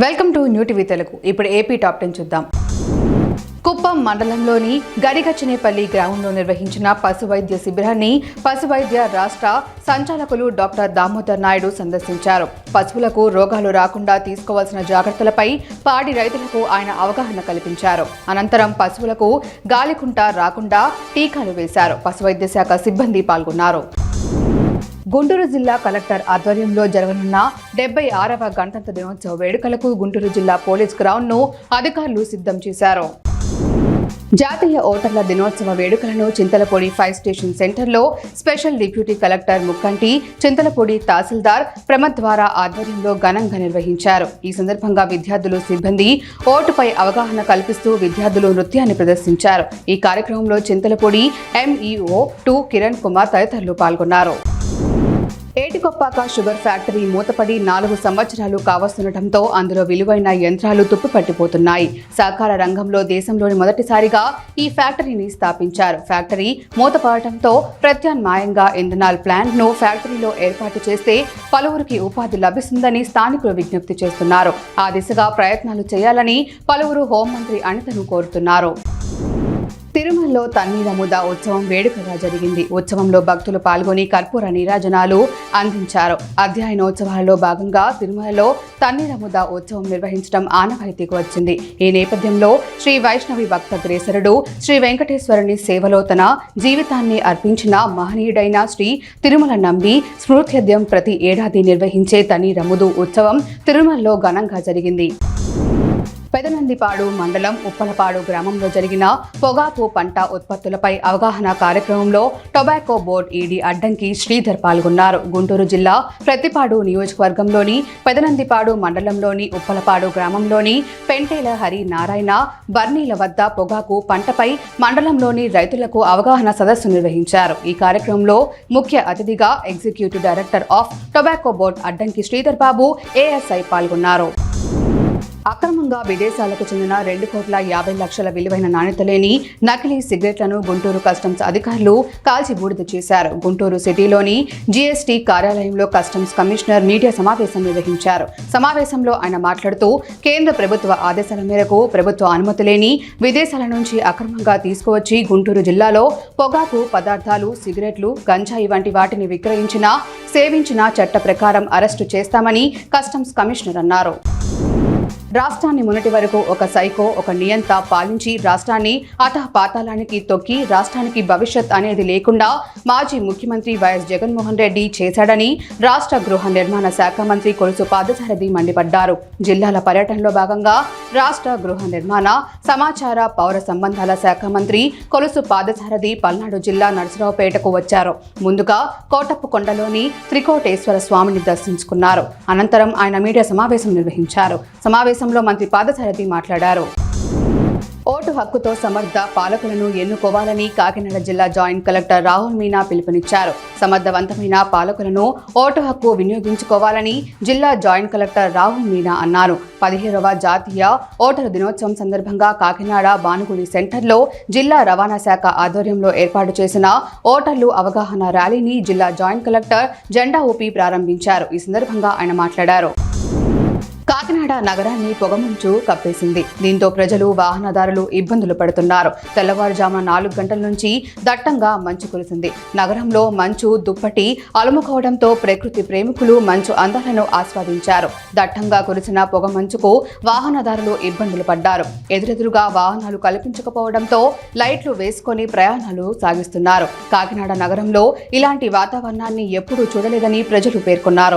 Welcome to new TV Telugu. ఇప్పుడు AP top 10 చూద్దాం. కుప్పం మండలంలోని గడిగచ్చినేపల్లి గ్రామంలో నిర్వహించిన పశు వైద్య శిబిరాన్ని పశు వైద్య రాష్ట్ర సంచాలకులు డాక్టర్ దామోదర్ నాయుడు సందర్శించారు. పశువులకు రోగాలు రాకుండా తీసుకోవాల్సిన జాగ్రత్తలపై పాడి రైతులకు ఆయన అవగాహన కల్పించారు. అనంతరం పశువులకు గాలికుంట రాకుండా టీకాలు వేశారు. పశు వైద్య శాఖ సిబ్బంది పాల్గొన్నారు. గుంటూరు జిల్లా కలెక్టర్ ఆధ్వర్యంలో జరగనున్న 76వ గణతంత్ర దినోత్సవ వేడుకలకు గుంటూరు జిల్లా పోలీస్ గ్రౌండ్ ను అధికారులు సిద్ధం చేశారు. జాతీయ ఓటర్ల దినోత్సవ వేడుకలను చింతలపూడి ఫైర్ స్టేషన్ సెంటర్లో స్పెషల్ డిప్యూటీ కలెక్టర్ ముక్కంటి, చింతలపూడి తహసీల్దార్ ప్రమద్వార ఆధ్వర్యంలో ఘనంగా నిర్వహించారు. ఈ సందర్భంగా విద్యార్థులు, సిబ్బంది ఓటుపై అవగాహన కల్పిస్తూ విద్యార్థులు నృత్యాన్ని ప్రదర్శించారు. ఈ కార్యక్రమంలో చింతలపూడి ఎంఈఓ 2 కిరణ్ కుమార్ తదితరులు పాల్గొన్నారు. ఏటికొప్పాక షుగర్ ఫ్యాక్టరీ మూతపడి 4 సంవత్సరాలు కావస్తుండటంతో అందులో విలువైన యంత్రాలు తుప్పుపట్టిపోతున్నాయి. సహకార రంగంలో దేశంలోని మొదటిసారిగా ఈ ఫ్యాక్టరీని స్థాపించారు. ఫ్యాక్టరీ మూతపడటంతో ప్రత్యామ్నాయంగా ఇంధనాల్ ప్లాంట్ ను ఫ్యాక్టరీలో ఏర్పాటు చేస్తే పలువురికి ఉపాధి లభిస్తుందని స్థానికులు విజ్ఞప్తి చేస్తున్నారు. ఆ దిశగా ప్రయత్నాలు చేయాలని పలువురు హోంమంత్రి అనితను కోరుతున్నారు. తిరుమలలో తన్నీర ముద ఉత్సవం వేడుకగా జరిగింది. ఉత్సవంలో భక్తులు పాల్గొని కర్పూర నీరాజనాలు అందించారు. అధ్యయనోత్సవాలలో భాగంగా తిరుమలలో తన్నీర ముద ఉత్సవం నిర్వహించడం ఆనవాయితీకి వచ్చింది. ఈ నేపథ్యంలో శ్రీ వైష్ణవి భక్తగ్రేసరుడు శ్రీ వెంకటేశ్వరుని సేవలో తన జీవితాన్ని అర్పించిన మహనీయుడైన శ్రీ తిరుమల నంబి స్మృత్యర్థం ప్రతి ఏడాది నిర్వహించే తన్నీర ముదు ఉత్సవం తిరుమలలో ఘనంగా జరిగింది. పెదనందిపాడు మండలం ఉప్పలపాడు గ్రామంలో జరిగిన పొగాకు పంట ఉత్పత్తులపై అవగాహన కార్యక్రమంలో టొబాకో బోర్డు ఈడీ అడ్డంకి శ్రీధర్ పాల్గొన్నారు. గుంటూరు జిల్లా ప్రతిపాడు నియోజకవర్గంలోని పెదనందిపాడు మండలంలోని ఉప్పలపాడు గ్రామంలోని పెంటేల హరి నారాయణ బర్నీల వద్ద పొగాకు పంటపై మండలంలోని రైతులకు అవగాహన సదస్సు నిర్వహించారు. ఈ కార్యక్రమంలో ముఖ్య అతిథిగా executive director of tobacco board అడ్డంకి శ్రీధర్ బాబు ఏఎస్ఐ పాల్గొన్నారు. అక్రమంగా విదేశాలకు చెందిన 2,50,00,000 విలువైన నాణ్యత లేని నకిలీ సిగరెట్లను గుంటూరు కస్టమ్స్ అధికారులు కాల్చి బూడిద చేశారు. గుంటూరు సిటీలోని జీఎస్టీ కార్యాలయంలో కస్టమ్స్ కమిషనర్ మీడియా సమావేశం నిర్వహించారు. సమావేశంలో ఆయన మాట్లాడుతూ కేంద్ర ప్రభుత్వ ఆదేశాల మేరకు ప్రభుత్వ అనుమతి లేని విదేశాల నుంచి అక్రమంగా తీసుకువచ్చి గుంటూరు జిల్లాలో పొగాకు పదార్థాలు, సిగరెట్లు, గంజాయి వంటి వాటిని విక్రయించినా, సేవించినా చట్ట ప్రకారం అరెస్టు చేస్తామని కస్టమ్స్ కమిషనర్ అన్నారు. రాష్ట్రాన్ని మొన్నటి వరకు ఒక సైకో, ఒక నియంత పాలించి రాష్ట్రాన్ని అతఃపాతాళానికి తొక్కి రాష్ట్రానికి భవిష్యత్ అనేది లేకుండా మాజీ ముఖ్యమంత్రి వైఎస్ జగన్మోహన్ రెడ్డి చేశాడని రాష్ట్ర గృహ నిర్మాణ శాఖ మంత్రి కొలుసు పాదసారథి మండిపడ్డారు. జిల్లాల పర్యటనలో భాగంగా రాష్ట్ర గృహ నిర్మాణ, సమాచార, పౌర సంబంధాల శాఖ మంత్రి కొలుసు పాదసారథి పల్నాడు జిల్లా నరసరావుపేటకు వచ్చారు. ముందుగా కోటప్పకొండలోని త్రికోటేశ్వర స్వామిని దర్శించుకున్నారు. అనంతరం ఆయన మీడియా సమావేశం నిర్వహించారు. సమావేశంలో మంత్రి పాదసారథి మాట్లాడారు. ఓటు హక్కుతో సమర్థ పాలకులను ఎన్నుకోవాలని కాకినాడ జిల్లా జాయింట్ కలెక్టర్ రాహుల్ మీనా పిలుపునిచ్చారు. సమర్థవంతమైన పాలకులను ఓటు హక్కు వినియోగించుకోవాలని జిల్లా జాయింట్ కలెక్టర్ రాహుల్ మీనా అన్నారు. 17వ జాతీయ ఓటరు దినోత్సవం సందర్భంగా కాకినాడ బానుగుడి సెంటర్లో జిల్లా రవాణా శాఖ ఆధ్వర్యంలో ఏర్పాటు చేసిన ఓటర్లు అవగాహన ర్యాలీని జిల్లా జాయింట్ కలెక్టర్ జెండా ఊపి ప్రారంభించారు. ఈ సందర్భంగా ఆయన మాట్లాడారు. కాకినాడ నగరాన్ని పొగమంచు కప్పేసింది. దీంతో ప్రజలు, వాహనదారులు ఇబ్బందులు పడుతున్నారు. తెల్లవారుజామున 4 గంటల నుంచి దట్టంగా మంచు కురిసింది. నగరంలో మంచు దుప్పటి అలుముకోవడంతో ప్రకృతి ప్రేమికులు మంచు అందాలను ఆస్వాదించారు. దట్టంగా కురిసిన పొగమంచుకు వాహనదారులు ఇబ్బందులు పడ్డారు. ఎదురెదురుగా వాహనాలు కల్పించకపోవడంతో లైట్లు వేసుకొని ప్రయాణాలు సాగిస్తున్నారు. కాకినాడ నగరంలో ఇలాంటి వాతావరణాన్ని ఎప్పుడూ చూడలేదని ప్రజలు పేర్కొన్నారు.